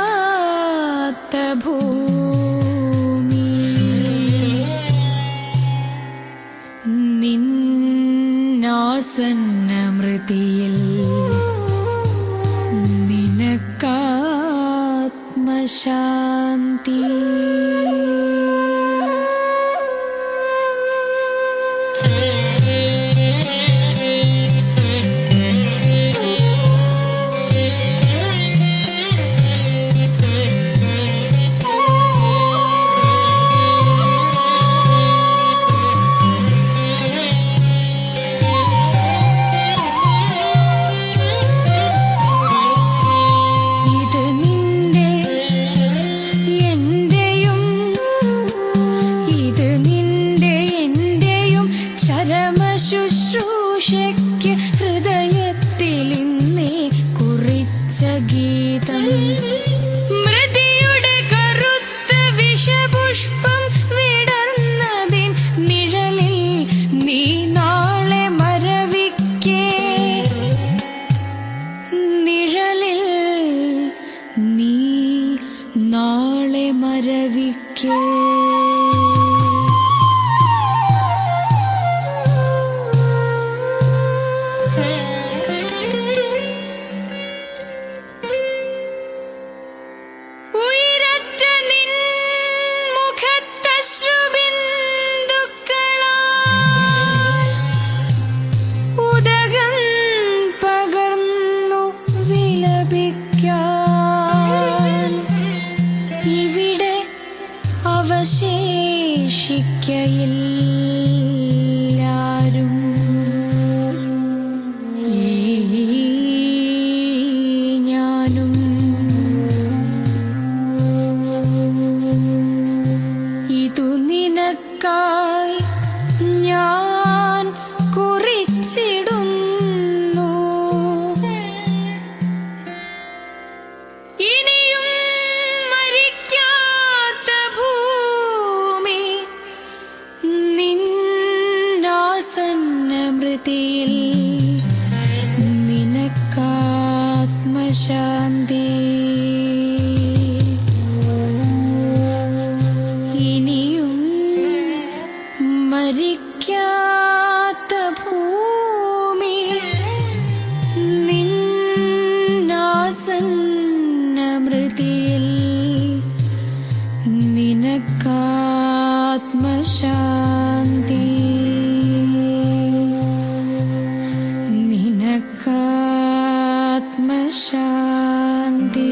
മരിക്കാത്ത ഭൂമി നിന്നാസന്നമൃതിയിൽ നിനക്കാത്മശാന്തി. ശുശ്രൂഷയ്ക്ക് ഹൃദയത്തിലിന്നേ കുറിച്ച ഗീതം. മൃതിയുടെ കറുത്ത വിഷപുഷ്പം വിടർന്നതിൻ നിഴലിൽ നീ നാളെ മരവിക്കേ, നിഴലിൽ നീ നാളെ മരവിക്കേ. ഇവിടെ അവശേഷിക്കയില്ലാരും, ഞാനും ഇതു നിനക്കായി ഞാൻ കുറിച്ചിടുന്നു. ഇനിയും മരിക്കാത്ത ഭൂമി നിന്നാസന്നമൃതിയിൽ നിനക്കാത്മശാന്തി. ഇനിയും മരിക്കാത്ത ഭൂമി നിന്നാസന്നമൃതിയിൽ നിനക്കാത്മശാന്തി, നിനക്കാത്മശാന്തി.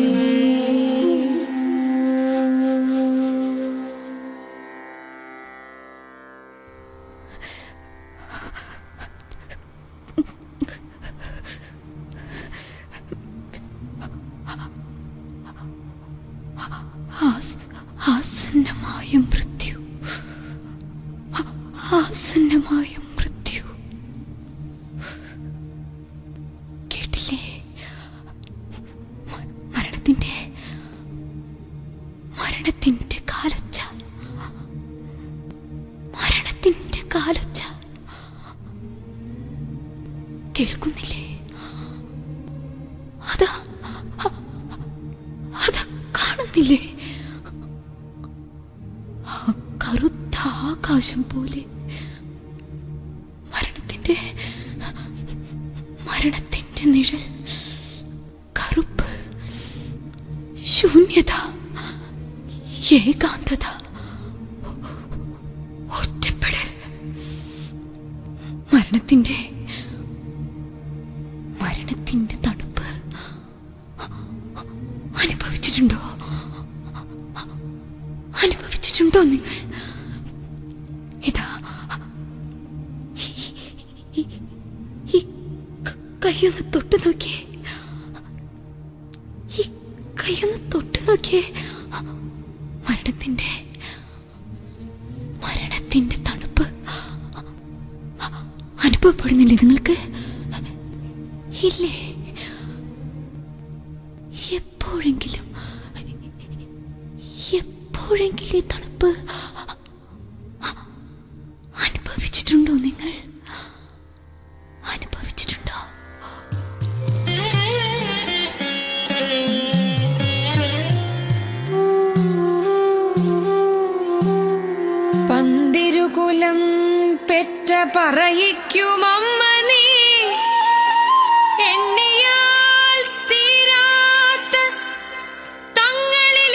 ആസന്നമായ മൃത്യു, ആസന്നമായ മൃത്യു. കേട്ടില്ലേ? മരണത്തിന്റെ കാലൊച്ച, മരണത്തിന്റെ കാലൊച്ച കേൾക്കുന്നില്ലേ? അതാ കാണുന്നില്ലേ? കറുത്ത ആകാശം പോലെ മരണത്തിന്റെ നിഴൽ, കറുപ്പ്, ശൂന്യത, ഏകാന്തത, ഒറ്റപ്പെടൽ. മരണത്തിന്റെ മരണത്തിന്റെ തണുപ്പ് അനുഭവിച്ചിട്ടുണ്ടോ? അനുഭവിച്ചിട്ടുണ്ടോ നിങ്ങൾ? ഇതാ ഈ കൈയൊന്ന് തൊട്ടു നോക്കിയേ. ഈ കൈയൊന്ന് തൊട്ടു നോക്കിയേ. മരണത്തിന്റെ തണുപ്പ് അനുഭവപ്പെടുന്നില്ലേ നിങ്ങൾക്ക്? ഇല്ലേ? എപ്പോഴെങ്കിലും ഈ തണുപ്പ് അനുഭവിച്ചിട്ടുണ്ടോ നിങ്ങൾ? അനുഭവിച്ചിട്ടുണ്ടോ? പന്തിരുകുലം പെറ്റ പറയിക്കുമമ്മ നീ, എണ്ണിയാൽ തീരാത്ത തങ്ങളിലിണങ്ങാത്ത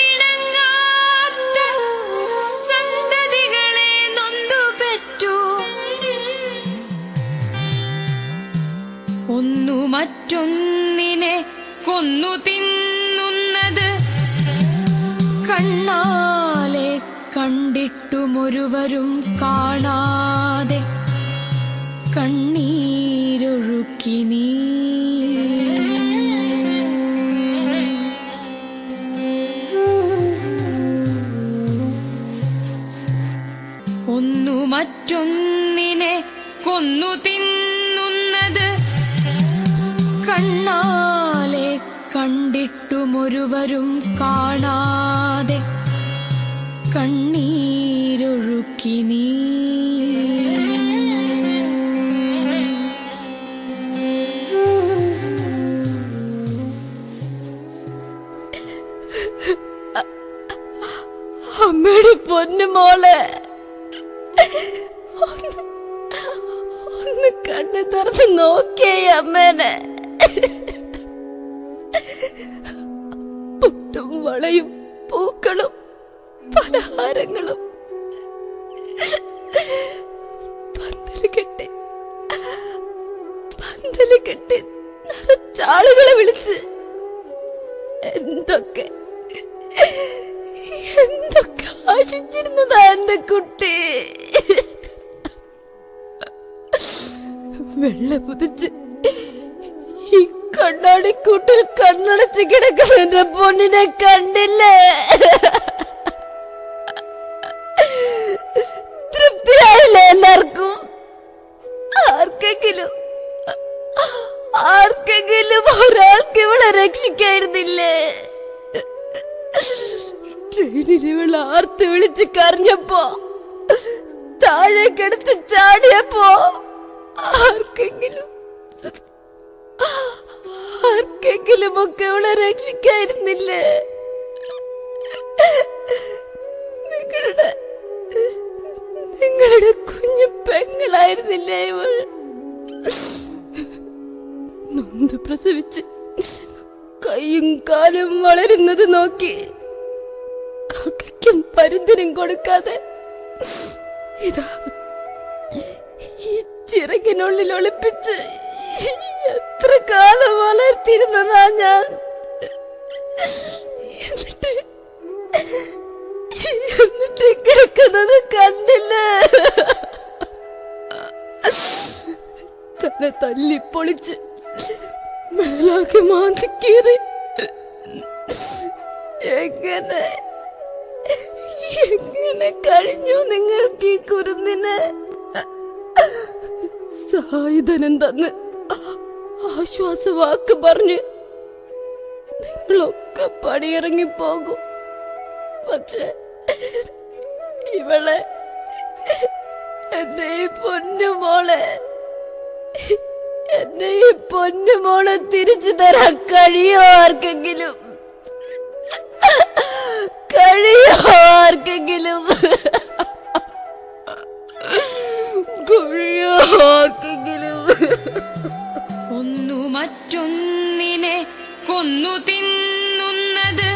സന്തതികളെ നൊന്തു പെറ്റു. ഒന്നു മറ്റൊന്നിനെ കൊന്നു തിന്നുന്നത് കണ്ണാലെ കണ്ടിട്ടുമൊരുവരും കാണാതെ കണ്ണീരൊഴുക്കി നീ. ഒന്നു മറ്റൊന്നിനെ കൊന്നു തിന്നുന്നത് കണ്ണാലെ കണ്ടിട്ടുമൊരുവരും കാണാതെ കണ്ണീരൊഴുക്കി നീ. അമ്മയുടെ പൊന്നു മോളെ, ഒന്ന് കണ്ണു തുറന്ന് നോക്കിയേ അമ്മേനെ. പൊട്ടും വളയും പൂക്കളും പലഹാരങ്ങളും പന്തല് കെട്ടി നിറച്ചാളുകളെ വിളിച്ച് എന്തൊക്കെ ആശിച്ചിരുന്നതാ എന്റെ കുട്ടി. വെള്ള പുതിച്ച് ഈ കണ്ണാടിക്കൂട്ടിൽ കണ്ണടച്ച് കിടക്കുന്ന എന്റെ പൊന്നിനെ കണ്ടില്ലേ? തൃപ്തിയായില്ലേ എല്ലാവർക്കും? ആർക്കെങ്കിലും ഒരാൾക്ക് ഇവളെ രക്ഷിക്കായിരുന്നില്ലേ? ട്രെയിനിൽ ഇവളെ ആർത്ത് വിളിച്ച് കരഞ്ഞപ്പോ, താഴേക്കെടുത്ത് ചാടിയപ്പോ ആർക്കെങ്കിലും ഒക്കെ ഇവളെ രക്ഷിക്കായിരുന്നില്ലേ? നിങ്ങളുടെ കുഞ്ഞു പെങ്ങളായിരുന്നില്ലേ ഇവൾ? നൊന്ത് പ്രസവിച്ച് കൈയും കാലും വളരുന്നത് നോക്കി കാക്കയ്ക്കും പരുന്തിനും കൊടുക്കാതെ ഇതാ ഈ ചിറകിനുള്ളിൽ ഒളിപ്പിച്ച് എത്ര കാലം വളർത്തിയിരുന്നതാ ഞാൻ. എന്നിട്ട് കിടക്കുന്നത് കണ്ടില്ലേ? തന്നെ തല്ലിപ്പൊളിച്ച് മേലാക്കി മാന്തിക്കീറി എങ്ങനെ കഴിഞ്ഞു നിങ്ങൾക്ക് ഈ കുരുന്നിന്? സായുധനം തന്ന് ആശ്വാസവാക്ക് പറഞ്ഞ് നിങ്ങളൊക്കെ പടിയിറങ്ങിപ്പോകും. പക്ഷെ ഇവളെ, എന്റെ ഈ പൊന്നുമോളെ തിരിച്ചു തരാൻ കഴിയോ ആർക്കെങ്കിലും? ഒന്നു മറ്റൊന്നിനെ കൊന്നു തിന്നുന്നത്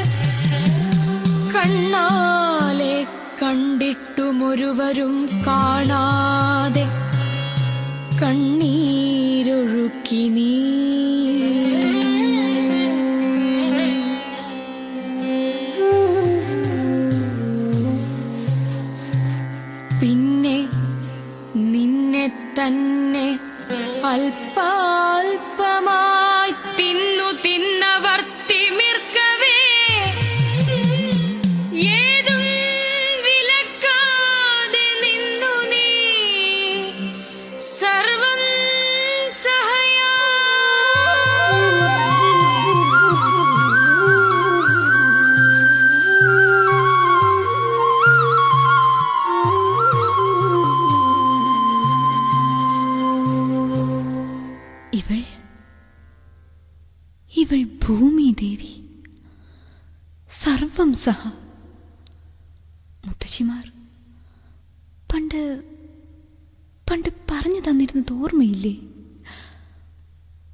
കണ്ണാലെ കണ്ടിട്ടുമൊരുവരും കാണാതെ കണ്ണീരൊഴുക്കി തന്നെ തന്നെ അല്പാൽപമായി തിന്നു തിന്നവർ തിമിർക്കവേ ഏതും വിലക്കാതെ നിന്നു നീ സർവം സഹയാ. ഇവൾ ഭൂമിദേവി, സർവം സഹ. മുത്തശ്ശിമാർ പണ്ട് പണ്ട് പറഞ്ഞു തന്നിരുന്നത് ഓർമ്മയില്ലേ?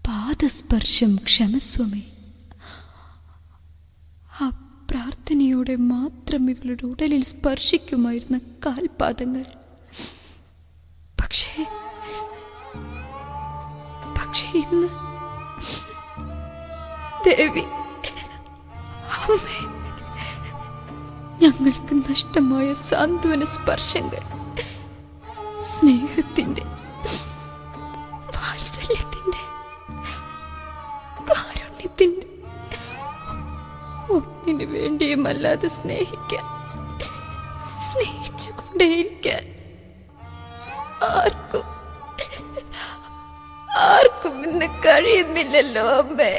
പാദസ്പർശം ക്ഷമസ്വമേ. ആ പ്രാർത്ഥനയോടെ മാത്രം ഇവളുടെ ഉടലിൽ സ്പർശിക്കുമായിരുന്ന കാൽപാദങ്ങൾ. പക്ഷേ ഇന്ന് ദേവി, അമ്മേ, ഞങ്ങൾക്ക് നഷ്ടമായ സാന്ത്വന സ്പർശങ്ങൾ, സ്നേഹത്തിന്റെ, വാത്സല്യത്തിന്റെ, കാരുണ്യത്തിന്റെ ഒന്നിനു വേണ്ടിയുമല്ലാതെ സ്നേഹിച്ചുകൊണ്ടേയിരിക്കാൻ ആർക്കും ഇന്ന് കഴിയുന്നില്ലല്ലോ അമ്മേ.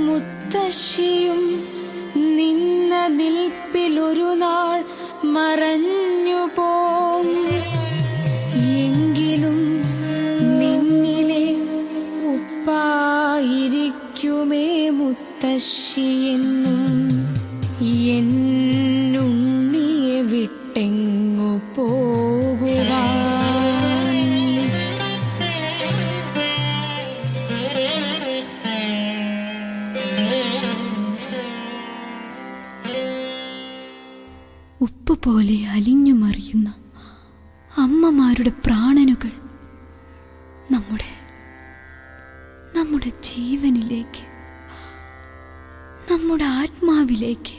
മുത്തശ്ശിയും നിന്ന നിൽപ്പിലൊരു നാൾ മറഞ്ഞു പോം. എങ്കിലും നിന്നിലെ ഉപ്പായിരിക്കുമേ മുത്തശ്ശിയെന്നും എന്നുണ്ണിയെ വിട്ടെങ്ങു പോകുവാൻ. ഉപ്പുപോലെ അലിഞ്ഞു മറിയുന്ന അമ്മമാരുടെ പ്രാണനുകൾ നമ്മുടെ ജീവനിലേക്ക്, നമ്മുടെ ആത്മാവിലേക്ക്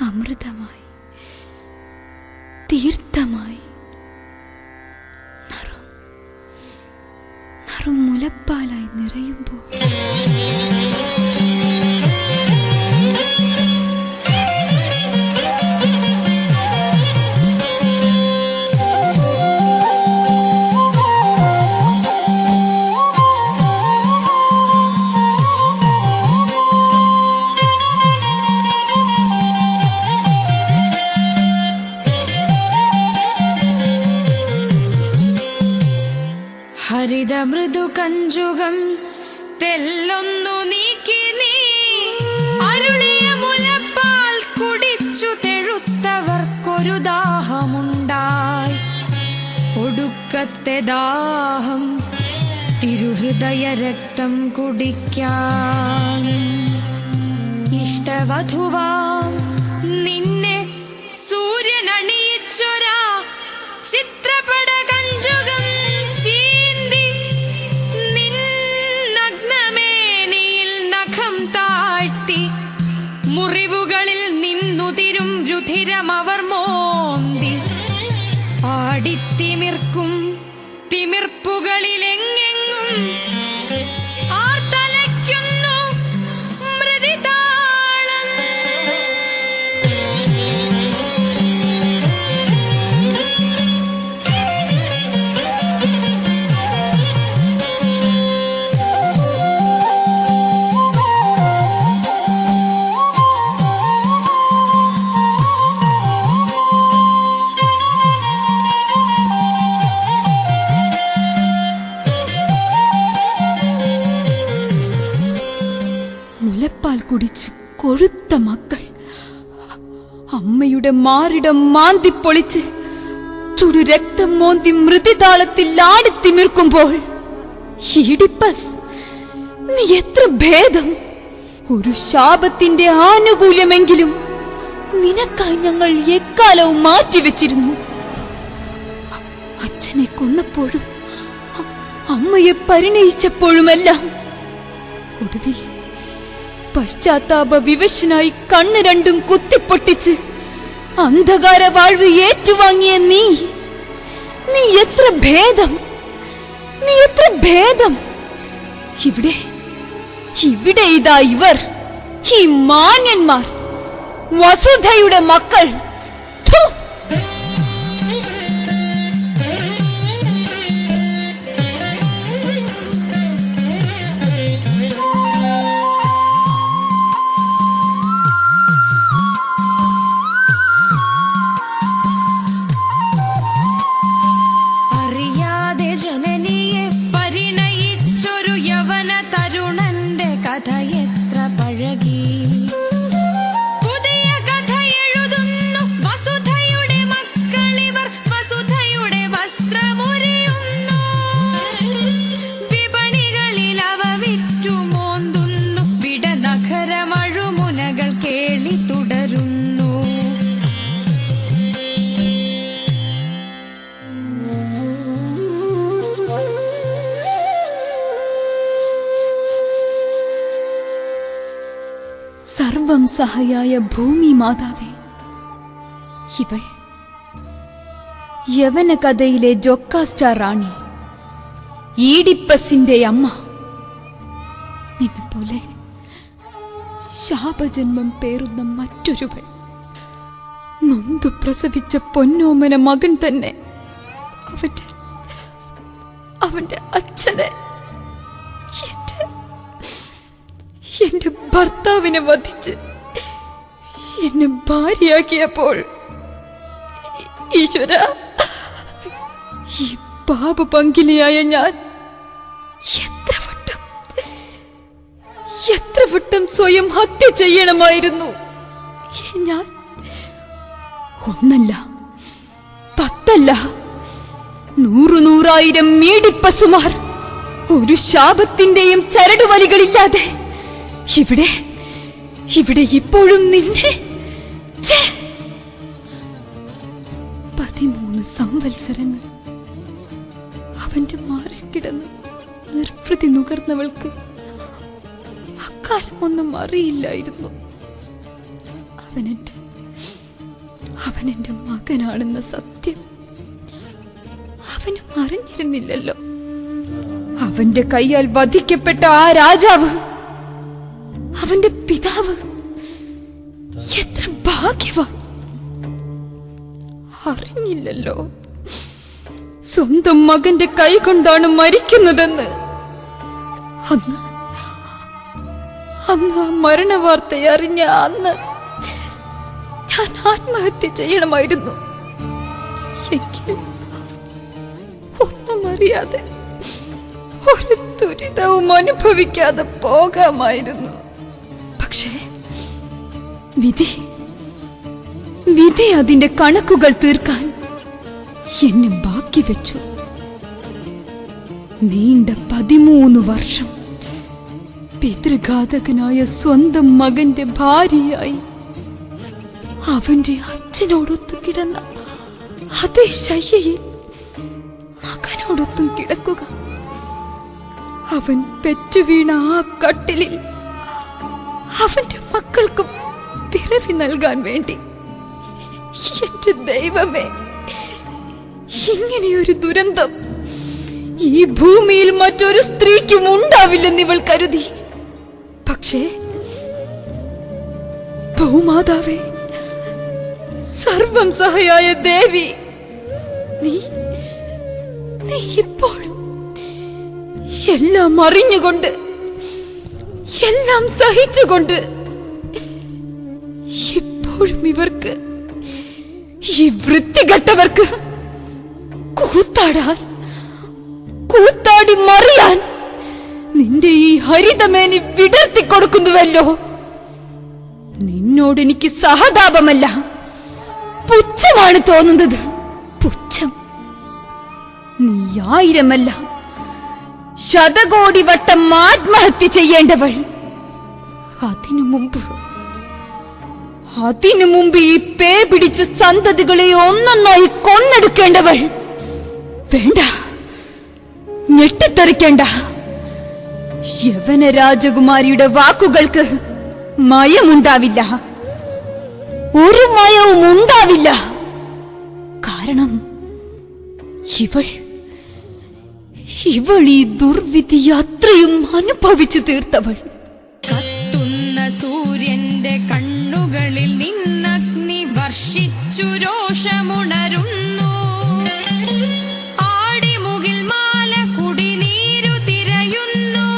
അമൃതമായി, തീർത്ഥമായി, നറും മുലപ്പാലായി നിറയുമ്പോൾ ഹരിത മൃദു കഞ്ചുകം തെല്ലൊന്നു നീക്കി നീ അരുളിയ മുലപ്പാൽ കുടിച്ചു തെഴുത്തവർക്കൊരു ദാഹമുണ്ടായി. ഒടുക്കത്തെ ദാഹം തിരുഹൃദയ രക്തം കുടിക്കാൻ. ഇഷ്ടവധുവാം നിന്നെ സൂര്യനണിയിച്ചൊരാ ചിത്രപട കഞ്ചു തിമിർക്കും തിമിർപ്പുകളിലെങ്ങെങ്ങും ആർത്തലയ്ക്കുന്നു മൃതിതാളം. മുലപ്പാൽ കുടിച്ച് കൊഴുത്ത മക്കൾ അമ്മയുടെ മാറിടം മാന്തിപ്പൊളിച്ച് ചുടു രക്തം മോന്തി മൃതിതാളത്തിൽ ആടിത്തിമിർക്കുമ്പോൾ, ഈഡിപ്പസ്, നീ എത്ര ഭേദം! ഒരു ശാപത്തിന്റെ ആനുകൂല്യമെങ്കിലും നിനക്കായി ഞങ്ങൾ എക്കാലവും മാറ്റിവെച്ചിരുന്നു. അച്ഛനെ കൊന്നപ്പോഴും അമ്മയെ പരിണയിച്ചപ്പോഴുമെല്ലാം ഒടുവിൽ പശ്ചാത്താപ വിവശനായി കണ്ണ് രണ്ടും കുത്തിപ്പൊട്ടിച്ച് അന്ധകാര വാഴ്വ് ഏറ്റുവാങ്ങിയ നീ എത്ര ഭേദം! നീ എത്ര ഭേദം! ഇവിടെ ഇതാ ഇവർ, ഈ മാന്യന്മാർ, വസുധയുടെ മക്കൾ. ഥു! കഥ എത്ര പഴകി, പുതിയ കഥ എഴുതുന്നു വസുധയുടെ മക്കളിവർ. വസുധയുടെ വസ്ത്രമുരിയുന്നു, വിപണികളിൽ അവ വിറ്റുമോന്തുന്നു. വിടനഖരമഴുമുനകൾ കേളി തുടരുന്നു. സർവം സഹായായ ഭൂമി മാതാവേ, ഇവൾ യവന കഥയിലെ ജൊക്കാസ്റ്റ റാണി, ഈഡിപ്പസിന്റെ അമ്മ. നിന്നെപ്പോലെ ശാപജന്മം പേറുന്ന മറ്റൊരുവൾ, നൊന്തു പ്രസവിച്ച പൊന്നോമന മകൻ തന്നെ അവന്റെ അച്ഛനെ, എന്റെ ഭർത്താവിനെ വധിച്ച് എന്നെ ഭാര്യയാക്കിയപ്പോൾ, ഈശ്വര, ഈ പാപപങ്കിലിയായ ഞാൻ എത്ര വട്ടം സ്വയം ഹത്യ ചെയ്യണമായിരുന്നു. ഞാൻ ഒന്നല്ല, 10 100 മീഡിപ്പസുമാർ ഒരു ശാപത്തിന്റെയും ചരടുവലികളില്ലാതെ ഇവിടെ ഇപ്പോഴും നിന്നെ 13 സംവത്സരങ്ങൾ അവന്റെ മാറിൽ കിടന്ന് നിർവൃതി നുകർന്നവൾക്ക് അക്കാലമൊന്നും അറിയില്ലായിരുന്നു. അവനെന്റെ മകനാണെന്ന സത്യം അവനും അറിഞ്ഞിരുന്നില്ലല്ലോ. അവന്റെ കൈയാൽ വധിക്കപ്പെട്ട ആ രാജാവ്, അവന്റെ പിതാവ്, എത്ര ഭാഗ്യവാൻ! അറിഞ്ഞില്ലല്ലോ സ്വന്തം മകന്റെ കൈ കൊണ്ടാണ് മരിക്കുന്നതെന്ന്. അന്ന് ആ മരണവാർത്ത അറിഞ്ഞ അന്ന് ഞാൻ ആത്മഹത്യ ചെയ്യണമായിരുന്നു. എങ്കിൽ ഒന്നും അറിയാതെ, ഒരു ദുരിതവും അനുഭവിക്കാതെ പോകാമായിരുന്നു. പക്ഷേ വിധി അതിന്റെ കണക്കുകൾ തീർക്കാൻ എന്നെ ബാക്കി വെച്ചു. നീണ്ട 13 വർഷം പിതൃഘാതകനായ സ്വന്തം മകന്റെ ഭാര്യയായി അവന്റെ അച്ഛനോടൊത്തു കിടന്ന അതേ ശയ്യയിൽ മകനോടൊത്തും കിടക്കുക, അവൻ പെറ്റുവീണ ആ കട്ടിലിൽ അവന്റെ മക്കൾക്കും പിറവി നൽകാൻ വേണ്ടി. എന്റെ ദൈവമേ, ഇങ്ങനെയൊരു ദുരന്തം ഈ ഭൂമിയിൽ മറ്റൊരു സ്ത്രീക്കും ഉണ്ടാവില്ലെന്ന് ഇവൾ കരുതി. പക്ഷേ ഭൂമാതാവേ, സർവം സഹായായ ദേവി, നീ ഇപ്പോഴും എല്ലാം അറിഞ്ഞുകൊണ്ട്, എല്ലാം സഹിച്ചുകൊണ്ട് ഇപ്പോഴും ഇവർക്ക്, ഈ വൃത്തികെട്ടവർക്ക് കൂത്താടി മറിയാൻ നിന്റെ ഈ ഹരിതമേനി വിടർത്തി കൊടുക്കുന്നുവല്ലോ. നിന്നോട് എനിക്ക് സഹതാപമല്ല, പുച്ഛമാണ് തോന്നുന്നത്. പുച്ഛം. നീ 1000 ശതകോടി വട്ടം ആത്മഹത്യ ചെയ്യേണ്ടവൾ. അതിനു മുമ്പ് ഈ പേ പിടിച്ച സന്തതികളെ ഒന്നൊന്നായി കൊന്നെടുക്കേണ്ടവൾ. വേണ്ട, ഞെട്ടിത്തെറിക്കേണ്ട. യവന രാജകുമാരിയുടെ വാക്കുകൾക്ക് മയമുണ്ടാവില്ല, ഒരു മയവും ഉണ്ടാവില്ല. കാരണം ഇവൾ ഈ ദുർവിധി അത്രയും അനുഭവിച്ചു തീർത്തവൾ. കത്തുന്ന സൂര്യന്റെ കണ്ണുകളിൽ നിന്നഗ്നി വർഷിച്ചു രോഷമുണരുന്നു. ആടിമുകിൽ മാല കുടിനീരു തിരയുന്നു.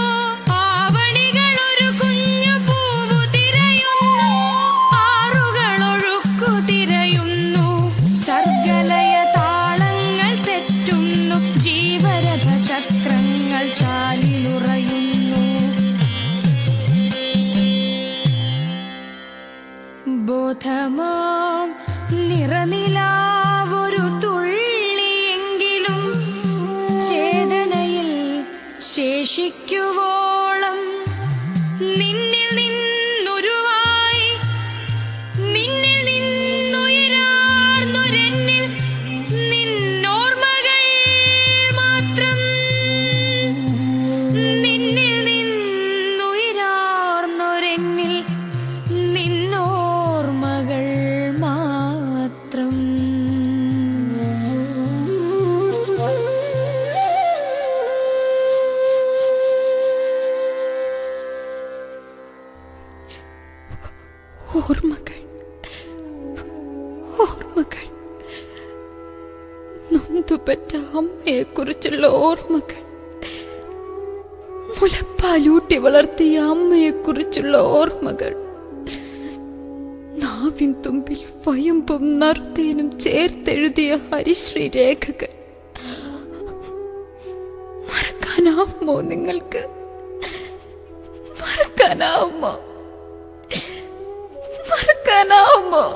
ആവണികൾ ഒരു കുഞ്ഞു പൂവു തിരയുന്നു. ആറുകൾ ഒഴുക്കു തിരയുന്നു. സർഗലയ താളങ്ങൾ തെറ്റുന്നു. ജീവരഥ ചക്രങ്ങൾ ചാലിലുറയുന്നു. ബോധമാം നിറനിലാവൊരു തുള്ളിയെങ്കിലും ചേതനയിൽ ശേഷിക്കുവോളം നിന്നിൽ നിന്നുരുവായി, നിന്നിൽ നിന്നുയരാർന്നൊരെന്നിൽ നിന്നോർമ്മകൾ മാത്രം. നിന്നിൽ നിന്നുയരാർന്നൊരെന്നിൽ നിന്നോർമ്മകൾ മാത്രം. ഓർമ്മകൾ, നൊന്തുപെറ്റ അമ്മയെക്കുറിച്ചുള്ള ഓർമ്മകൾ, മുലപ്പാലൂട്ടി വളർത്തിയ അമ്മയെക്കുറിച്ചുള്ള ഓർമ്മകൾ, നാവിൻ തുമ്പിൽ വയമ്പും നറുതേനും ചേർത്തെഴുതിയ ഹരിശ്രീ രേഖകൾ. മറക്കാനാവുമോ നിങ്ങൾക്ക്? മറക്കാനാവുമോ? മറക്കാനാവുമോ?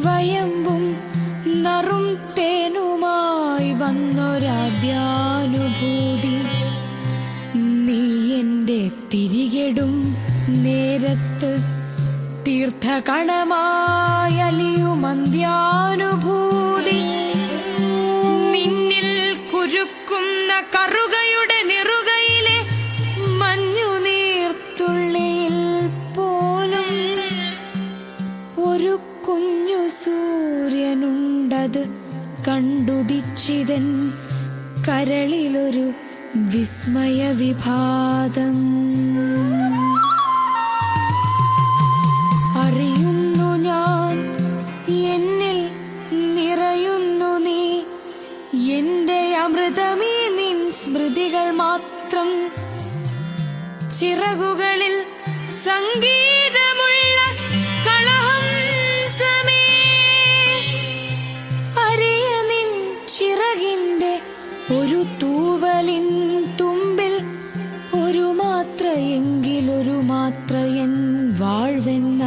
വയമ്പും നറും തേനുമായി വന്നൊരാദ്യാനുഭൂതി. നീ എൻ്റെ തിരികെടും നേരത്ത് തീർത്ഥകണമായലിയുമന്ത്യാനുഭൂതി. നിന്നിൽ കുരുക്കുന്ന കറുകയുടെ നിറുകയിലെ മഞ്ഞുനീർത്തുള്ളിയിൽ പോലും ഒരു കുഞ്ഞു സൂര്യനുണ്ടത് കണ്ടുദിച്ചിതൻ കരളിലൊരു വിസ്മയവിഭാതം. അറിയുന്നു ഞാൻ എന്നിൽ നിറയുന്നു നീ, എന്റെ അമൃതമീ നിൻ സ്മൃതികൾ മാത്രം. ചിറകുകളിൽ സംഗീതമുള്ള കളഹംസമേ, അരിയ നിൻ ചിറകിന്റെ ഒരു തൂവലിൻ തുമ്പിൽ ഒരു മാത്രയെങ്കിലൊരു മാത്രയൻ വാഴ്വെന്ന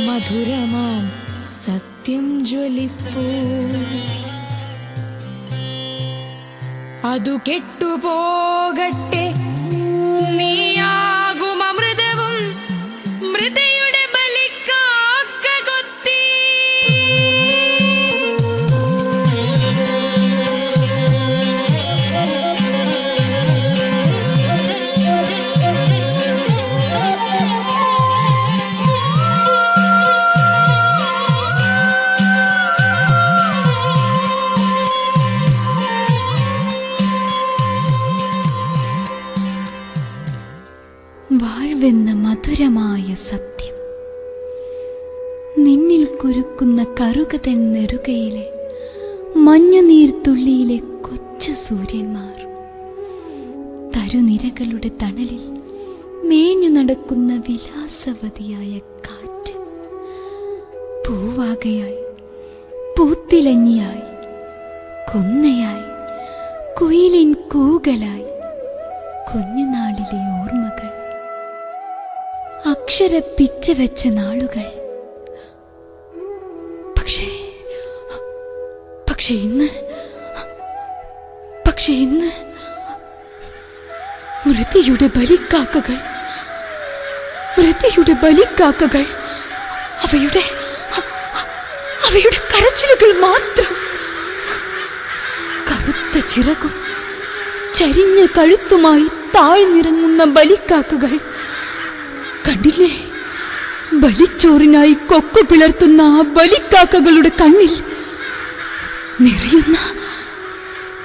മധുരമാം സത്യം ജ്വലിപ്പൂ. അതു കെട്ടുപോകട്ടെ, നീയാകും അമൃതവും മൃതയുടെ ബലിക്കാക്ക കൊത്തി. വാഴ്വെന്ന മധുരമായ സത്യം, നിന്നിൽ കുരുക്കുന്ന കറുകതൻ നെറുകയിലെ മഞ്ഞുനീർത്തുള്ളിയിലെ കൊച്ചു സൂര്യന്മാർ, തരുനിരകളുടെ തണലിൽ മേഞ്ഞു നടക്കുന്ന വിലാസവതിയായ കാറ്റ്, പൂവാകയായി പൂത്തിലഞ്ഞിയായി കൊന്നയായി കുയിലിൻ കൂകലായി കുഞ്ഞുനാളിലെ ഓർമ്മകൾ, അക്ഷരപ്പിച്ച വെച്ച നാളുകൾ. പക്ഷേ ഇന്ന് മൃതിയുടെ ബലിക്കാക്കകൾ അവയുടെ കരച്ചിലുകൾ മാത്രം. കറുത്ത ചിറകും ചരിഞ്ഞ കഴുത്തുമായി താഴ്ന്നിറങ്ങുന്ന ബലിക്കാക്കകൾ. കണ്ടില്ലേ, ബലിച്ചോറിനായി കൊക്കു പിളർത്തുന്ന ആ ബലിക്കാക്കകളുടെ കണ്ണിൽ നിറയുന്ന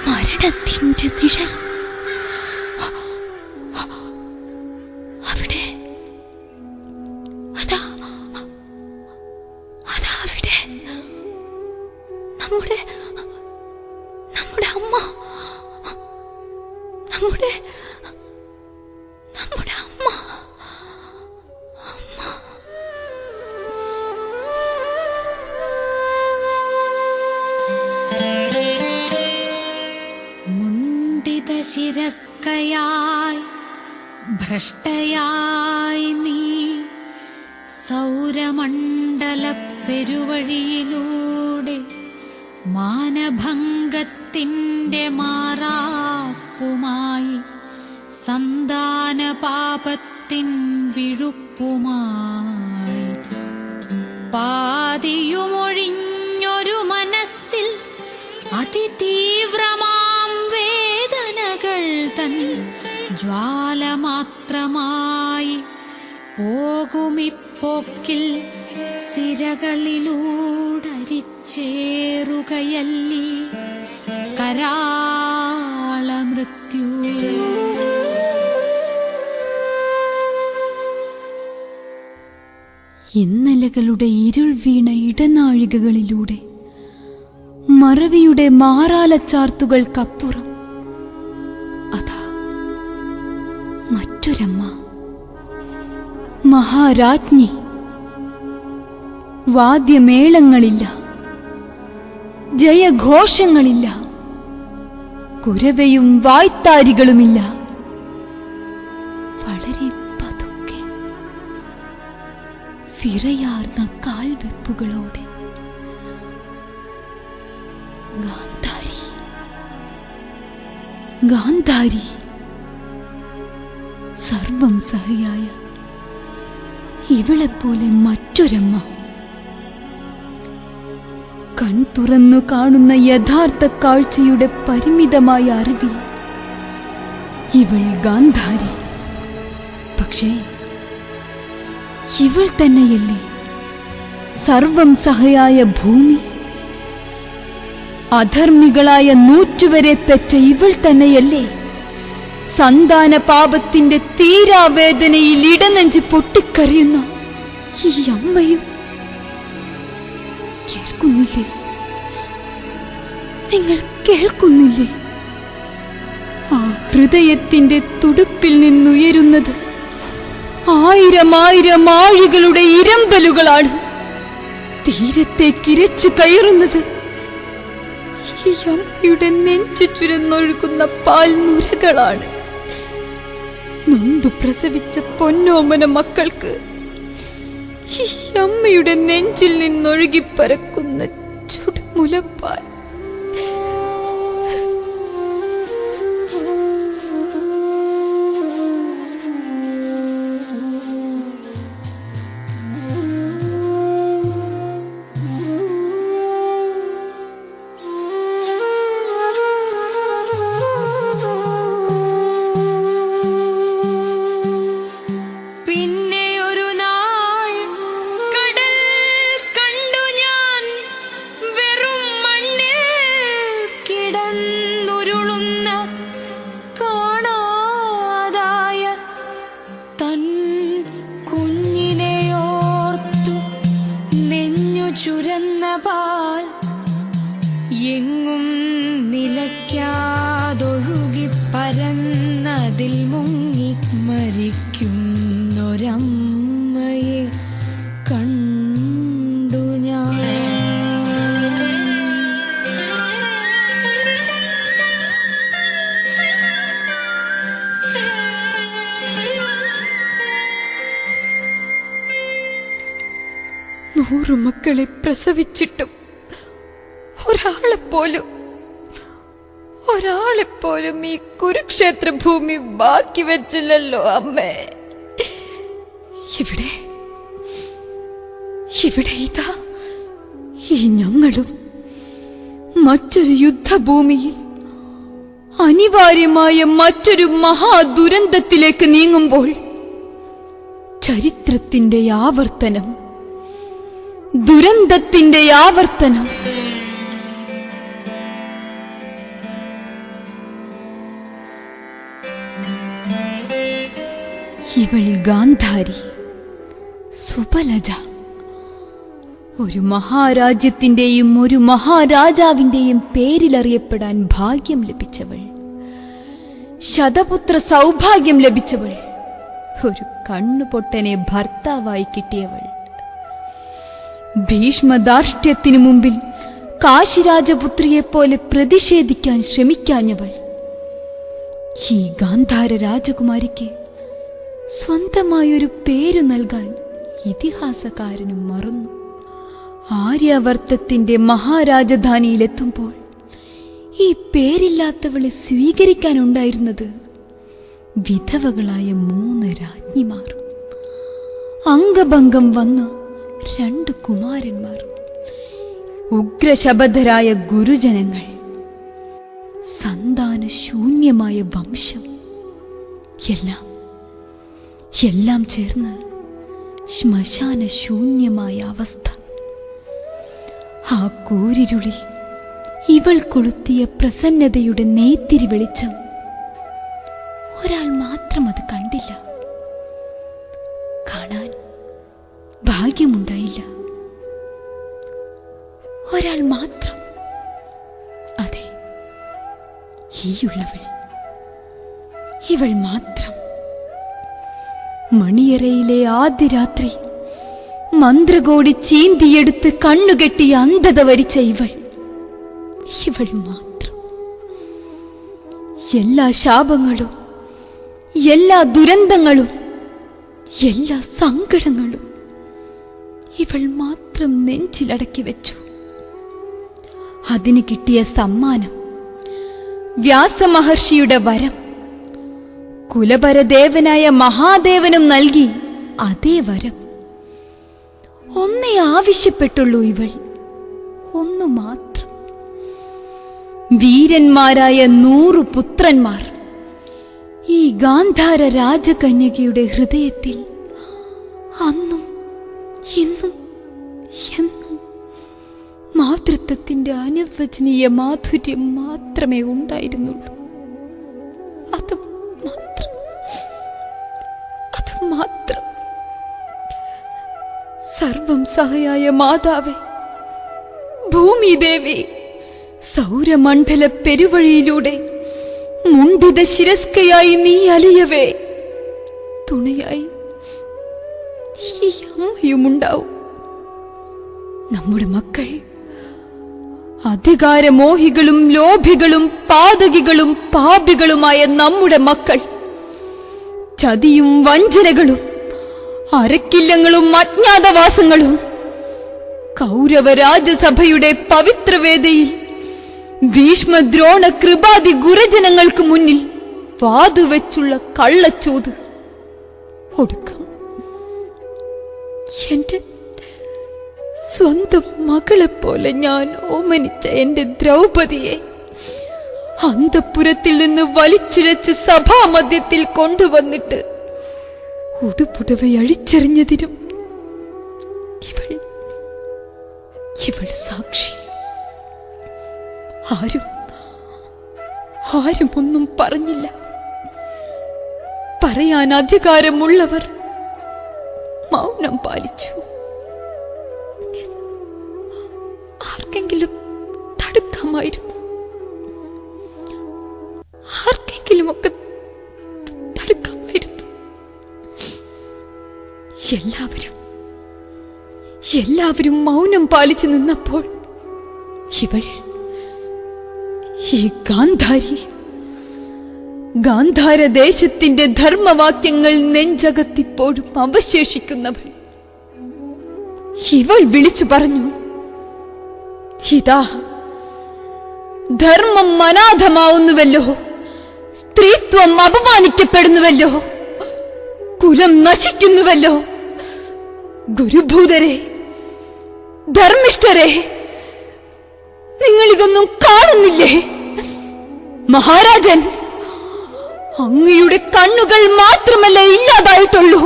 മരണത്തിന്റെ നിഴൽ. അവിടെ അതാ അവിടെ നമ്മുടെ അമ്മ, നമ്മുടെ അമ്മ. ശിരസ്കയായി ഭ്രഷ്ടയായി നീ സൗരമണ്ഡല പെരുവഴിയിലൂടെ മാനഭംഗത്തിൻ്റെ മാറാപ്പുമായി സന്താന പാപത്തിൻ വിഴുപ്പുമായി പാതിയുമൊഴിഞ്ഞൊരു മനസ്സിൽ അതിതീവ്രമാം വേദനകൾ തൻ ജ്വാല മാത്രമായി പോകുമിപ്പോക്കിൽ സിരകളിലൂടരിച്ചേറുകയല്ലി കരാള മൃത്യു. ഇന്നലകളുടെ ഇരുൾ വീണ ഇടനാഴികകളിലൂടെ മറവിയുടെ മാറാലച്ചാർത്തുകൾക്കപ്പുറം അതാ മറ്റൊരമ്മ, മഹാരാജ്ഞി. വാദ്യമേളങ്ങളില്ല, ജയഘോഷങ്ങളില്ല, കുരവയും വായ്ത്താരികളുമില്ല. വളരെ പതുക്കെ വിറയാർന്ന കാൽവെപ്പുകളോടെ ഗാന്ധാരി, ഗാന്ധാരി, സർവം സഹയായ ഇവളെപ്പോലെ മറ്റൊരമ്മ. കൺ തുറന്നു കാണുന്ന യഥാർത്ഥ കാഴ്ചയുടെ പരിമിതമായ അറിവിൽ ഇവൾ ഗാന്ധാരി. പക്ഷേ ഇവൾ തന്നെയല്ലേ സർവം സഹയായ ഭൂമി? അധർമ്മികളായ 100 വരെ പെറ്റ ഇവൾ തന്നെയല്ലേ സന്താന പാപത്തിന്റെ തീരാവേദനയിൽ ഇടനെഞ്ച് പൊട്ടിക്കരയുന്ന ഈ അമ്മയും കേൾക്കുന്നില്ലേ? നിങ്ങൾ കേൾക്കുന്നില്ലേ? ആ ഹൃദയത്തിന്റെ തുടുപ്പിൽ നിന്നുയരുന്നത് ആയിരം ആയിരം ആഴികളുടെ ഇരമ്പലുകളാണ്. തീരത്തേക്ക് ഇരച്ചു കയറുന്നത് ഈ അമ്മയുടെ നെഞ്ചു ചുരന്നൊഴുകുന്ന പാൽനുരകളാണ്. നൊന്തു പ്രസവിച്ച പൊന്നോമന മക്കൾക്ക് ഈ അമ്മയുടെ നെഞ്ചിൽ നിന്നൊഴുകിപ്പരക്കുന്ന ചുടുമുലപ്പാൽ. ചുരന്ന പാൽ എങ്ങും നിലയ്ക്കാതൊഴുകി പരന്നതിൽ മുങ്ങി മരിക്കുന്നൊരമ്മയെ കണ്ടു ഞാൻ. നൂറു മക്കളെ പ്രസവിച്ചിട്ടും ഒരാളെപ്പോലും ഈ കുരുക്ഷേത്ര ഭൂമി ബാക്കി വെച്ചില്ലല്ലോ അമ്മേ. ഇവിടെ ഇതാ ഈ ഞങ്ങളും മറ്റൊരു യുദ്ധഭൂമിയിൽ അനിവാര്യമായ മറ്റൊരു മഹാദുരന്തത്തിലേക്ക് നീങ്ങുമ്പോൾ ചരിത്രത്തിന്റെ ആവർത്തനം, ദുരന്തത്തിന്റെ ആവർത്തനം. ഇവൾ ഗാന്ധാരി, സുബലജ, ഒരു മഹാരാജ്യത്തിന്റെയും ഒരു മഹാരാജാവിന്റെയും പേരിലറിയപ്പെടാൻ ഭാഗ്യം ലഭിച്ചവൾ, ശതപുത്ര സൗഭാഗ്യം ലഭിച്ചവൾ, ഒരു കണ്ണുപൊട്ടനെ ഭർത്താവായി കിട്ടിയവൾ, ഭീഷ്മധാർഷ്ട്യത്തിനു മുമ്പിൽ കാശിരാജപുത്രിയെപ്പോലെ പ്രതിഷേധിക്കാൻ ശ്രമിക്കാഞ്ഞവൾ. ഈ ഗാന്ധാര രാജകുമാരിക്ക് സ്വന്തമായൊരു പേരു നൽകാൻ ഇതിഹാസകാരനും മറന്നു. ആര്യവർത്തത്തിന്റെ മഹാരാജധാനിയിലെത്തുമ്പോൾ ഈ പേരില്ലാത്തവളെ സ്വീകരിക്കാനുണ്ടായിരുന്നത് വിധവകളായ 3 രാജ്ഞിമാർ, അംഗഭംഗം വന്ന 2 കുമാരന്മാർ, ഉഗ്രശബദരായ ഗുരുജനങ്ങൾ, സന്താനശൂന്യമായ വംശം, എല്ലാം ചേർന്ന് ശ്മശാനശൂന്യമായ അവസ്ഥ. ആ കൂരിരുളിൽ ഇവൾ കൊളുത്തിയ പ്രസന്നതയുടെ നെയ്ത്തിരി വെളിച്ചം ഒരാൾ മാത്രം അത് കണ്ടില്ല, കാണാൻ ഭാഗ്യമുണ്ടായില്ല. ഒരാൾ മാത്രം, അതെ, ഈയുള്ളവൾ, ഇവൾ മാത്രം. മണിയറയിലെ ആദ്യ രാത്രി മന്ത്രകോടി ചീന്തിയെടുത്ത് കണ്ണുകെട്ടി അന്ധത വരിച്ച ഇവൾ മാത്രം. എല്ലാ ശാപങ്ങളും, എല്ലാ ദുരന്തങ്ങളും, എല്ലാ സങ്കടങ്ങളും ഇവൾ മാത്രം നെഞ്ചിലടക്കി വെച്ചു. അതിന് കിട്ടിയ സമ്മാനം വ്യാസമഹർഷിയുടെ വരം. കുലപരദേവനായ മഹാദേവനും നൽകി അതേ വരം. ഒന്നേ ആവശ്യപ്പെട്ടുള്ളൂ ഇവൾ, ഒന്നു മാത്രം. വീരന്മാരായ 100 പുത്രന്മാർ ഈ ഗാന്ധാര രാജകന്യകയുടെ ഹൃദയത്തിൽ അന്നും ഇന്നും എന്നും മാതൃത്വത്തിന്റെ അനിർവചനീയ മാധുര്യം മാത്രമേ ഉണ്ടായിരുന്നുള്ളൂ. അത് സർവം സഹായ മാതാവേ, ഭൂമിദേവി, സൗരമണ്ഡല പെരുവഴിയിലൂടെ മുണ്ടിത ശിരസ്കയായി നീ അലിയവേ, തുണയായി ഈ അമ്മയുമുണ്ടാവും. നമ്മുടെ മക്കൾ അധികാരമോഹികളും ലോഭികളും പാതകികളും പാപികളുമായ നമ്മുടെ മക്കൾ ചതിയും വഞ്ചനകളും അരക്കില്ലങ്ങളും അജ്ഞാതവാസങ്ങളും കൗരവ രാജസഭയുടെ പവിത്രവേദിയിൽ ഭീഷ്മദ്രോണ കൃപാതി ഗുരുജനങ്ങൾക്ക് മുന്നിൽ വാതുവെച്ചുള്ള കള്ളച്ചൂത് ഒടുക്കം എന്റെ സ്വന്തം മകളെപ്പോലെ ഞാൻ ഓമനിച്ച എന്റെ ദ്രൗപദിയെ അന്തഃപുരത്തിൽ നിന്ന് വലിച്ചിഴച്ച് സഭാമധ്യത്തിൽ കൊണ്ടുവന്നിട്ട് ഉടുപുടവ അഴിച്ചെറിഞ്ഞതിനും ഇവൾ സാക്ഷി. ആരും ഒന്നും പറഞ്ഞില്ല. പറയാൻ അധികാരമുള്ളവർ മൗനം പാലിച്ചു. ആർക്കെങ്കിലും തടുക്കാമായിരുന്നു, ആർക്കെങ്കിലുമൊക്കെ തടുക്കാമായിരുന്നു. എല്ലാവരും മൗനം പാലിച്ചു നിന്നപ്പോൾ ഇവൾ, ഈ ഗാന്ധാരദേശത്തിന്റെ ധർമ്മവാക്യങ്ങൾ നെഞ്ചകത്തിപ്പോഴും അവശേഷിക്കുന്നവൾ, ഇവൾ വിളിച്ചു പറഞ്ഞു, ഇതാ ധർമ്മം അനാഥമാവുന്നുവല്ലോ, സ്ത്രീത്വം അപമാനിക്കപ്പെടുന്നുവല്ലോ, കുലം നശിക്കുന്നുവല്ലോ. ഗുരുഭൂതരെ, ധർമ്മിഷ്ഠരെ, നിങ്ങൾ ഇതൊന്നും കാണുന്നില്ലേ? മഹാരാജൻ, അങ്ങയുടെ കണ്ണുകൾ മാത്രമല്ല ഇല്ലാതായിട്ടുള്ളൂ,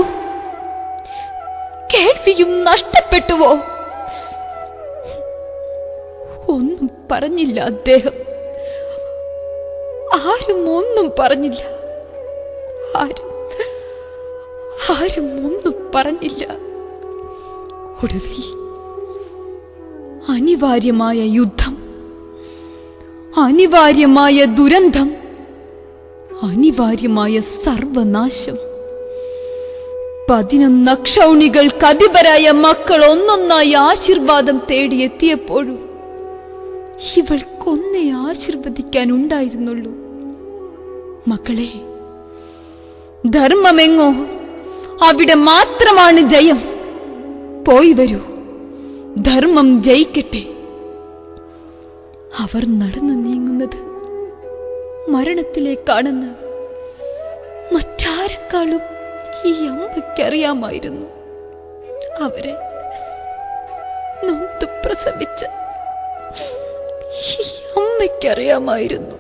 കേൾവിയും നഷ്ടപ്പെട്ടുവോ? ഒന്നും പറഞ്ഞില്ല അദ്ദേഹം. ആരും ഒന്നും പറഞ്ഞില്ല. ആരും ഒന്നും പറഞ്ഞില്ല. ഒടുവിൽ അനിവാര്യമായ യുദ്ധം, അനിവാര്യമായ ദുരന്തം, അനിവാര്യമായ സർവനാശം. 11 അക്ഷൗണികൾക്ക് അധിപരായ മക്കൾ ഒന്നൊന്നായി ആശീർവാദം തേടിയെത്തിയപ്പോഴും ഇവൾക്കൊന്നേ ആശീർവദിക്കാനുണ്ടായിരുന്നുള്ളൂ. മക്കളെ, ധർമ്മമെങ്ങോ അവിടെ മാത്രമാണ് ജയം. പോയി വരൂ, ധർമ്മം ജയിക്കട്ടെ. അവർ നടന്നു നീങ്ങുന്നത് മരണത്തിലേക്കാണെന്ന് മറ്റാരെക്കാളും ഈ അമ്മയ്ക്കറിയാമായിരുന്നു. അവരെ നൊന്ത് പ്രസവിച്ച ഈ അമ്മയ്ക്കറിയാമായിരുന്നു.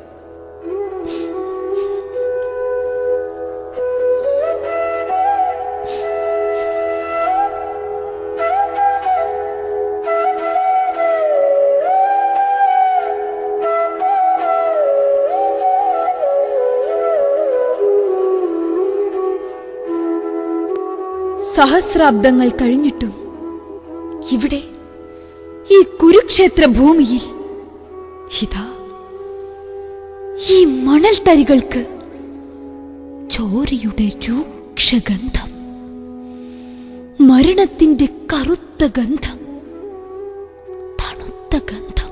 സഹസ്രാബ്ദങ്ങൾ കഴിഞ്ഞിട്ടും ഇവിടെ ഈ കുരുക്ഷേത്ര ഭൂമിയിൽ ഇതാ ഈ മണൽത്തരികൾക്ക് ചോരയുടെ രൂക്ഷഗന്ധം, മരണത്തിന്റെ കറുത്ത ഗന്ധം, തണുത്ത ഗന്ധം.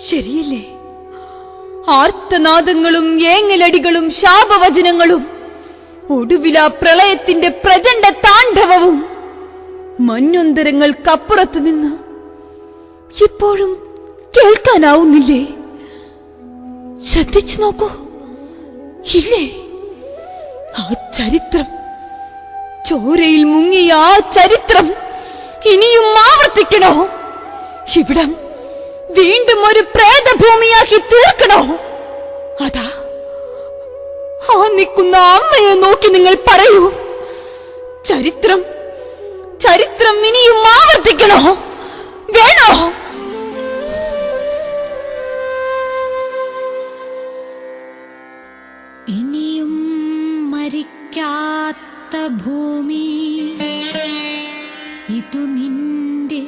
ശരിയല്ലേ? ആർത്തനാദങ്ങളും ഏങ്ങലടികളും ശാപവചനങ്ങളും ഒടുവില പ്രളയത്തിന്റെ പ്രചണ്ഡ താണ്ഡവവും മഞ്ഞൊന്തരങ്ങൾക്കപ്പുറത്തു നിന്ന് ഇപ്പോഴും കേൾക്കാനാവുന്നില്ലേ? ശ്രദ്ധിച്ചു നോക്കൂ. ഇല്ലേ? ആ ചരിത്രം, ചോരയിൽ മുങ്ങിയ ആ ചരിത്രം ഇനിയും ആവർത്തിക്കണോ? ഇവിടം വീണ്ടും ഒരു പ്രേതഭൂമിയാക്കി തീർക്കണോ? അതാ ആ നിൽക്കുന്ന അമ്മയെ നോക്കി നിങ്ങൾ പറയൂ, ചരിത്രം ഇനിയും ആവർത്തിക്കണോ? വേണോ? ഇനിയും മരിക്കാത്ത ഭൂമി ഇതു നിന്റെ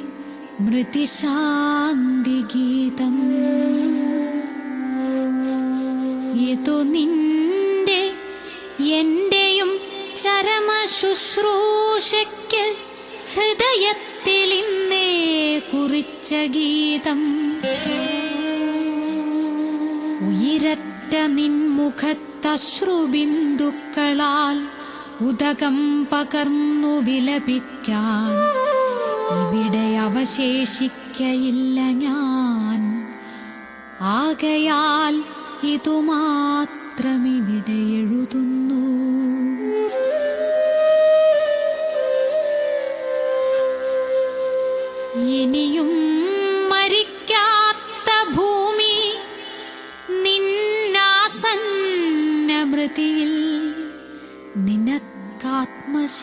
മൃതിശാന്തി ഗീതം, ഇതു നിന്റെ എന്റെയും ചരമ ശുശ്രൂഷയ്ക്ക് ഹൃദയത്തിൽ ഇന്നേ കുറിച്ച ഗീതം. ഉയിരറ്റ നിൻമുഖത്തശ്രുബിന്ദുക്കളാൽ ഉദകം പകർന്നു വിലപിക്കാൻ ഇവിടെ അവശേഷിക്കയില്ല ഞാൻ. ആകയാൽ ഇതുമാത്രമിവിടെ എഴുതുന്നു. ഇനിയും മരിക്കാത്ത ഭൂമി നിന്നാസന്ന മൃതിയിൽ നിനക്കാത്മശാന്തി,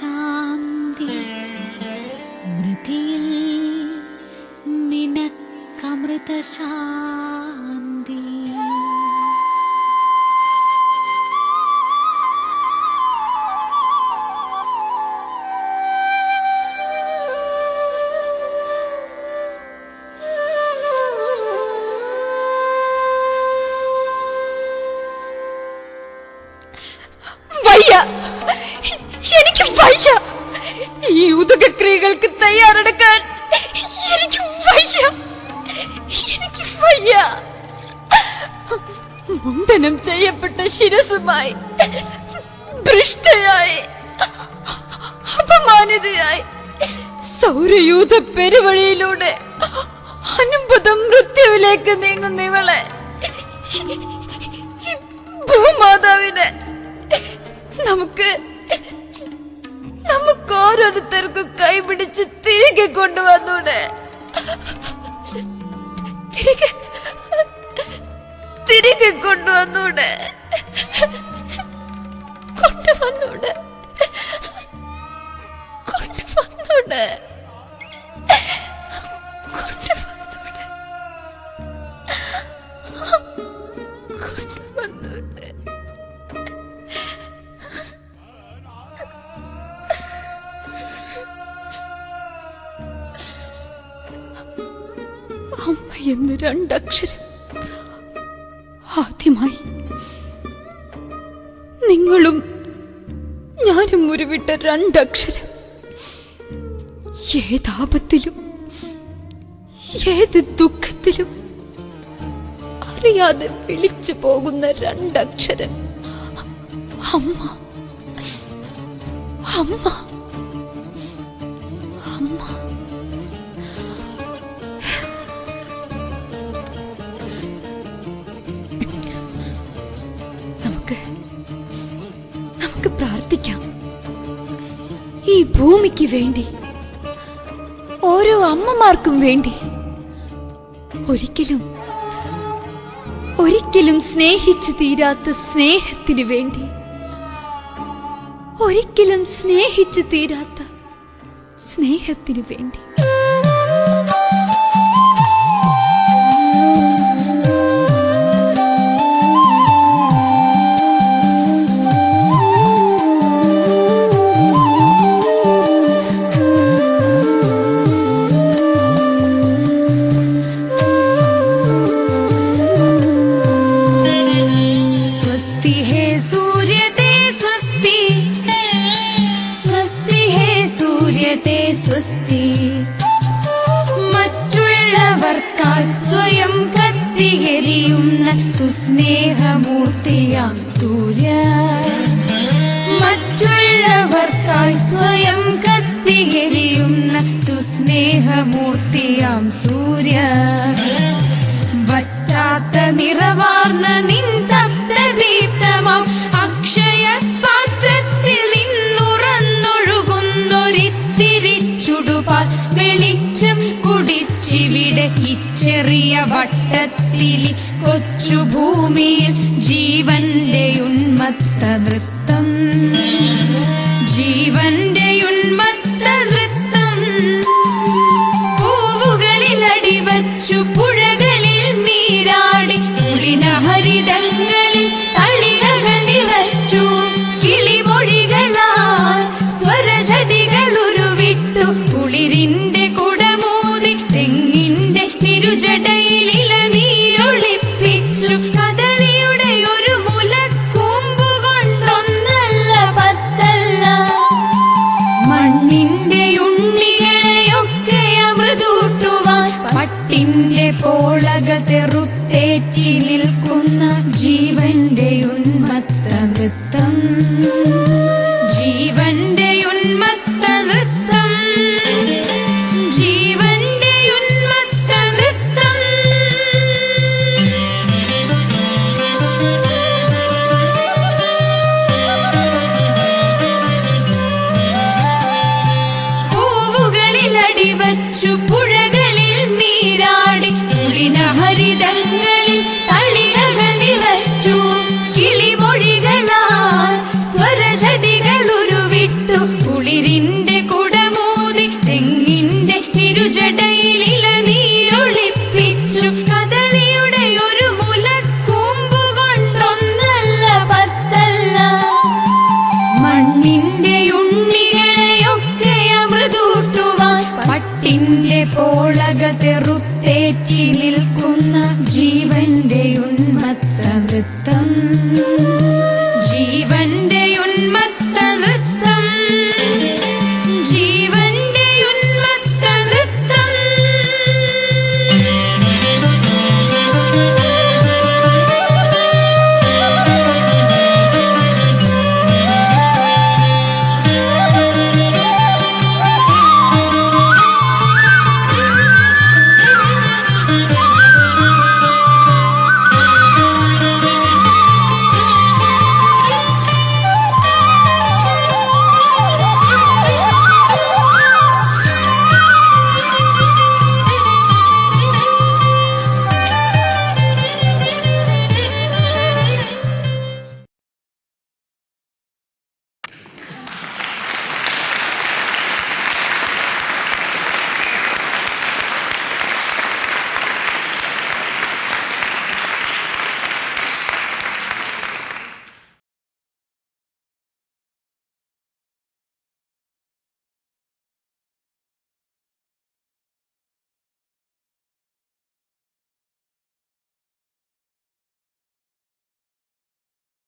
മൃതിയിൽ നിനക്കമൃതശാന്തി. എനിക്ക് വയ്യ, ഈ ഉദകക്രിയകൾക്ക് തയ്യാറെടുക്കാൻ എനിക്ക് വയ്യ, എനിക്ക് വയ്യ. മുണ്ടനം ചെയ്യപ്പെട്ട ശിരസുമായി ഭ്രഷ്ടയായി അപമാനിതയായി സൗരയൂഥ പെരുവഴിയിലൂടെ അനുബന്ധം മൃത്യുവിലേക്ക് നീങ്ങുന്ന ഇവളെ, ഭൂമാതാവിനെ നമുക്ക് ഓരോരുത്തർക്കും കൈപിടിച്ച് തിരികെ കൊണ്ടുവന്നൂടെ, തിരികെ കൊണ്ടുവന്നൂടെ, കൊണ്ടുവന്നൂടെ, കൊണ്ടുവന്നൂടെ, കൊണ്ടുവന്നൂടെ. അമ്മ എന്ന് രണ്ടക്ഷരം ആദ്യമായി നിങ്ങളും ഞാനും ഉരുവിട്ട രണ്ടക്ഷരം, ഏതാപത്തിലും ഏത് ദുഃഖത്തിലും അറിയാതെ വിളിച്ചു പോകുന്ന രണ്ടക്ഷരം. അമ്മ, അമ്മ, അമ്മ. നമുക്ക് പ്രാർത്ഥിക്കാം. ഈ ഭൂമിക്ക് വേണ്ടി, ഓരോ അമ്മമാർക്കും വേണ്ടി, ഒരിക്കലും സ്നേഹിച്ചു തീരാത്ത സ്നേഹത്തിന് വേണ്ടി, ഒരിക്കലും സ്നേഹിച്ചു തീരാത്ത സ്നേഹത്തിന് വേണ്ടി. സ്വസ്തി, മറ്റുള്ളവർക്കായി സ്വയം കത്തിയെരിയുന്ന സുസ്നേഹമൂർത്തിയാം സൂര്യ, മറ്റുള്ളവർക്കായി സ്വയം കത്തിയെരിയുന്ന സുസ്നേഹമൂർത്തിയാം സൂര്യ, വറ്റാത്ത നിറവാർന്ന നിൻ തപ്തദീപ്തമാം അക്ഷയ പാത്രത്തിൽ നിന്നുറന്നൊഴുകുന്നൊരിത്തിരി ചുടുപാൽ വെളിച്ചം കുടിച്ചിവിടെ ഇച്ചെറിയ വട്ടത്തിലി കൊച്ചുഭൂമിയിൽ ജീവന്റെ ഉന്മത്ത നൃത്തം, ജീവന്റെ ഉന്മത്ത നൃത്തം. പൂവുകളിൽ അടിവച്ചു പുഴകളിൽ നീരാടി പുളിനഹരിതങ്ങളിൽ തളിരകൾ നിറച്ചു കിളിമൊഴികളാൽ സ്വരജതികൾ ഉരുവി ഉരുവിട്ടു കുളിരിന്റെ കുടമൂതി തെങ്ങിന്റെ തിരുജടയിൽ ഇളനീരൊളിപ്പിച്ചു കദളിയുടെ ഒരു മുലക്കൂമ്പു കൊണ്ടൊന്നല്ല പത്തല്ല മണ്ണിന്റെ ഉണ്ണികളെയൊക്കെ അമൃതൂട്ടുവാൻ പട്ടിന്റെ പോളക തെറുത്തേറ്റി നിൽക്കുന്ന ജീവന്റെ ഉന്മത്ത നൃത്തം ജീവന്റെ ഉന്മത്ത നൃത്തം ജീവന്റെ ഉന്മത്ത നൃത്തം പൂവുകളിൽ അടിവച്ചു പുഴകളിൽ നീരാടി ഹരിതങ്ങളിൽ തളിരകൾ നിറച്ചു കിളിമൊഴികളാൽ സ്വരജതികൾ ഉരുവിട്ടു കുളിരിന്റെ കുടമൂതി തെങ്ങിന്റെ തിരുജടയിൽ ഇളനീരൊളിപ്പിച്ചു കദളിയുടെ ഒരു മുലക്കൂമ്പു കൊണ്ടൊന്നല്ല പത്തല്ല മണ്ണിന്റെ ഉണ്ണികളെയൊക്കെ അമൃതൂട്ടുവാൻ പട്ടിന്റെ പോളക തെറുത്തു